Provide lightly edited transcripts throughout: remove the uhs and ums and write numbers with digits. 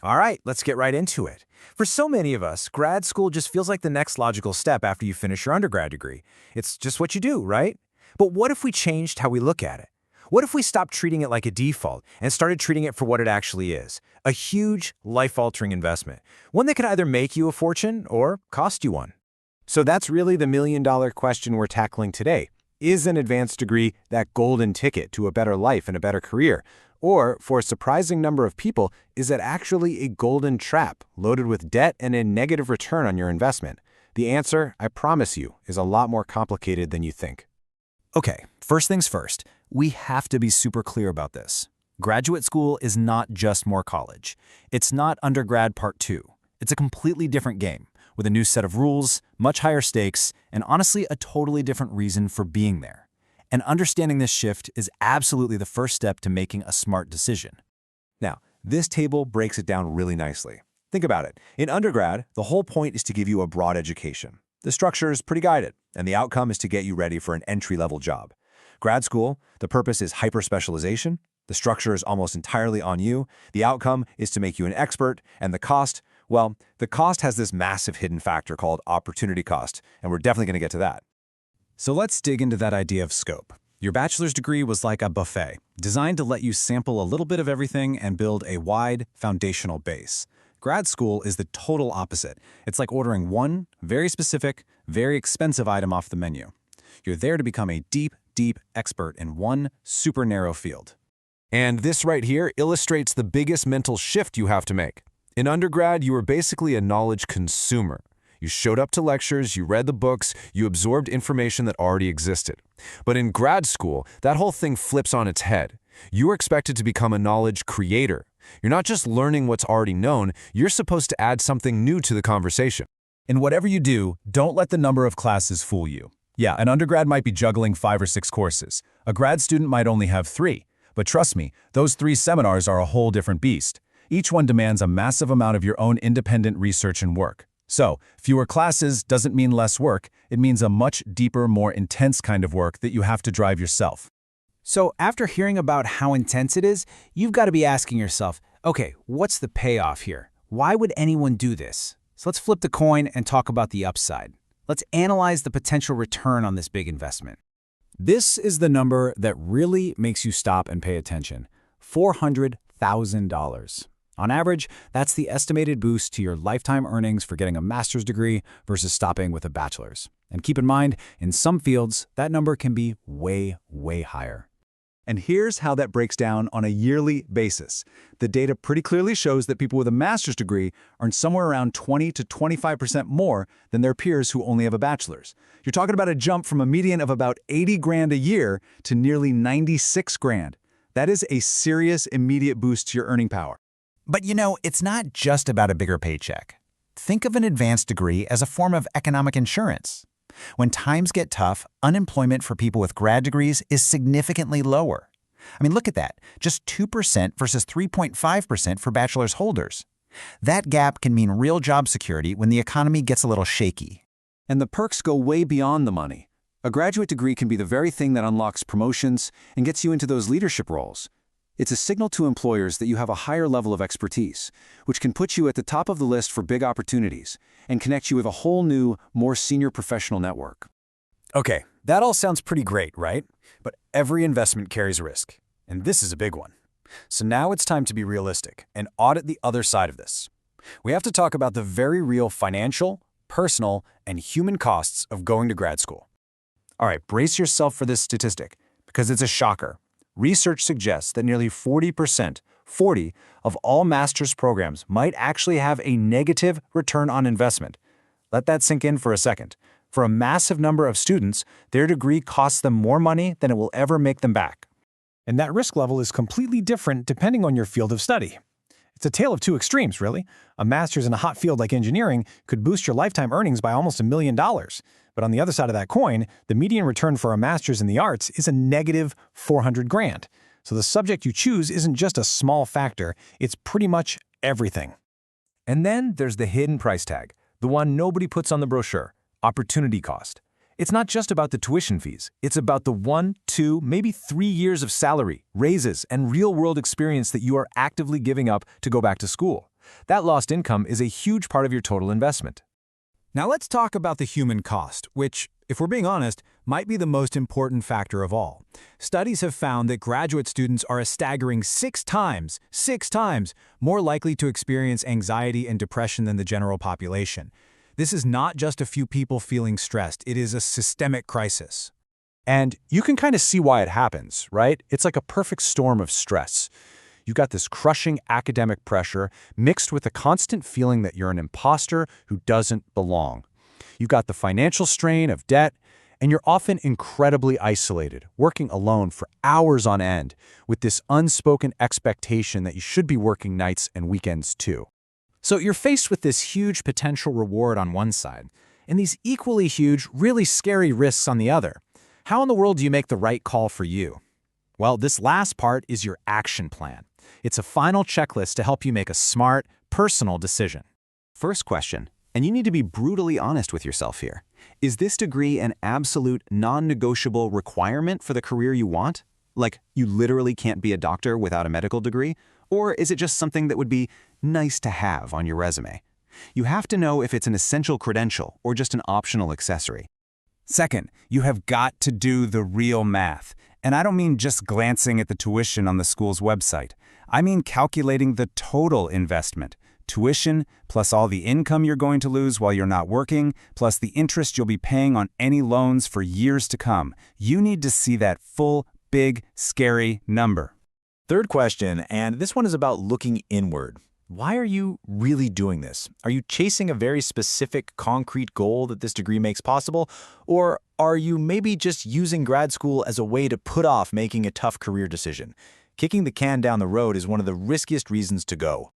All right, let's get right into it. For so many of us, grad school just feels like the next logical step after you finish your undergrad degree. It's just what you do, right? But what if we changed how we look at it? What if we stopped treating it like a default and started treating it for what it actually is? A huge, life-altering investment. One that could either make you a fortune or cost you one. So that's really the million-dollar question we're tackling today. Is an advanced degree that golden ticket to a better life and a better career? Or, for a surprising number of people, is it actually a golden trap loaded with debt and a negative return on your investment? The answer, I promise you, is a lot more complicated than you think. Okay, first things first, we have to be super clear about this. Graduate school is not just more college. It's not undergrad part 2. It's a completely different game, with a new set of rules, much higher stakes, and honestly a totally different reason for being there. And understanding this shift is absolutely the first step to making a smart decision. Now, this table breaks it down really nicely. Think about it. In undergrad, the whole point is to give you a broad education. The structure is pretty guided, and the outcome is to get you ready for an entry-level job. Grad school, the purpose is hyper-specialization. The structure is almost entirely on you. The outcome is to make you an expert, and the cost, well, the cost has this massive hidden factor called opportunity cost, and we're definitely going to get to that. So let's dig into that idea of scope. Your bachelor's degree was like a buffet, designed to let you sample a little bit of everything and build a wide, foundational base. Grad school is the total opposite. It's like ordering one very specific, very expensive item off the menu. You're there to become a deep, deep expert in one super narrow field. And this right here illustrates the biggest mental shift you have to make. In undergrad, you were basically a knowledge consumer. You showed up to lectures, you read the books, you absorbed information that already existed. But in grad school, that whole thing flips on its head. You are expected to become a knowledge creator. You're not just learning what's already known, you're supposed to add something new to the conversation. In whatever you do, don't let the number of classes fool you. Yeah, an undergrad might be juggling 5 or 6 courses. A grad student might only have 3. But trust me, those 3 seminars are a whole different beast. Each one demands a massive amount of your own independent research and work. So, fewer classes doesn't mean less work. It means a much deeper, more intense kind of work that you have to drive yourself. So after hearing about how intense it is, you've got to be asking yourself, okay, what's the payoff here? Why would anyone do this? So let's flip the coin and talk about the upside. Let's analyze the potential return on this big investment. This is the number that really makes you stop and pay attention. $400,000. On average, that's the estimated boost to your lifetime earnings for getting a master's degree versus stopping with a bachelor's. And keep in mind, in some fields, that number can be way, way higher. And here's how that breaks down on a yearly basis. The data pretty clearly shows that people with a master's degree earn somewhere around 20 to 25% more than their peers who only have a bachelor's. You're talking about a jump from a median of about 80 grand a year to nearly 96 grand. That is a serious immediate boost to your earning power. But you know, it's not just about a bigger paycheck. Think of an advanced degree as a form of economic insurance. When times get tough, unemployment for people with grad degrees is significantly lower. I mean, look at that, just 2% versus 3.5% for bachelor's holders. That gap can mean real job security when the economy gets a little shaky. And the perks go way beyond the money. A graduate degree can be the very thing that unlocks promotions and gets you into those leadership roles. It's a signal to employers that you have a higher level of expertise, which can put you at the top of the list for big opportunities and connect you with a whole new, more senior professional network. Okay, that all sounds pretty great, right? But every investment carries risk, and this is a big one. So now it's time to be realistic and audit the other side of this. We have to talk about the very real financial, personal, and human costs of going to grad school. All right, brace yourself for this statistic, because it's a shocker. Research suggests that nearly 40%, of all master's programs might actually have a negative return on investment. Let that sink in for a second. For a massive number of students, their degree costs them more money than it will ever make them back. And that risk level is completely different depending on your field of study. It's a tale of two extremes, really. A master's in a hot field like engineering could boost your lifetime earnings by almost $1 million. But on the other side of that coin, the median return for a master's in the arts is a negative 400 grand. So the subject you choose isn't just a small factor, it's pretty much everything. And then there's the hidden price tag, the one nobody puts on the brochure, opportunity cost. It's not just about the tuition fees. It's about the 1, 2, maybe 3 years of salary, raises, and real-world experience that you are actively giving up to go back to school. That lost income is a huge part of your total investment. Now let's talk about the human cost, which, if we're being honest, might be the most important factor of all. Studies have found that graduate students are a staggering 6 times more likely to experience anxiety and depression than the general population. This is not just a few people feeling stressed, it is a systemic crisis. And you can kind of see why it happens, right? It's like a perfect storm of stress. You've got this crushing academic pressure mixed with a constant feeling that you're an imposter who doesn't belong. You've got the financial strain of debt, and you're often incredibly isolated, working alone for hours on end, with this unspoken expectation that you should be working nights and weekends too. So you're faced with this huge potential reward on one side, and these equally huge, really scary risks on the other. How in the world do you make the right call for you? Well, this last part is your action plan. It's a final checklist to help you make a smart, personal decision. First question, and you need to be brutally honest with yourself here. Is this degree an absolute non-negotiable requirement for the career you want? Like, you literally can't be a doctor without a medical degree? Or is it just something that would be nice to have on your resume? You have to know if it's an essential credential or just an optional accessory. Second, you have got to do the real math. And I don't mean just glancing at the tuition on the school's website. I mean calculating the total investment. Tuition, plus all the income you're going to lose while you're not working, plus the interest you'll be paying on any loans for years to come. You need to see that full, big, scary number. Third question, and this one is about looking inward. Why are you really doing this? Are you chasing a very specific, concrete goal that this degree makes possible? Or are you maybe just using grad school as a way to put off making a tough career decision? Kicking the can down the road is one of the riskiest reasons to go.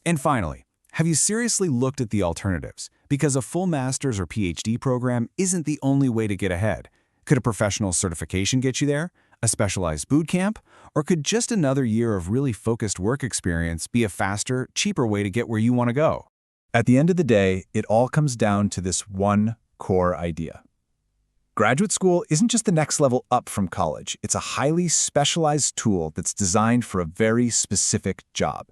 And finally, have you seriously looked at the alternatives? Because a full master's or PhD program isn't the only way to get ahead. Could a professional certification get you there? A specialized boot camp? Or could just another year of really focused work experience be a faster, cheaper way to get where you want to go? At the end of the day, it all comes down to this one core idea. Graduate school isn't just the next level up from college. It's a highly specialized tool that's designed for a very specific job.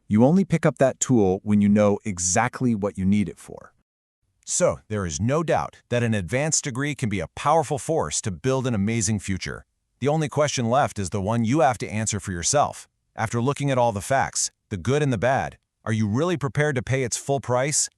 You only pick up that tool when you know exactly what you need it for. So, there is no doubt that an advanced degree can be a powerful force to build an amazing future. The only question left is the one you have to answer for yourself. After looking at all the facts, the good and the bad, are you really prepared to pay its full price?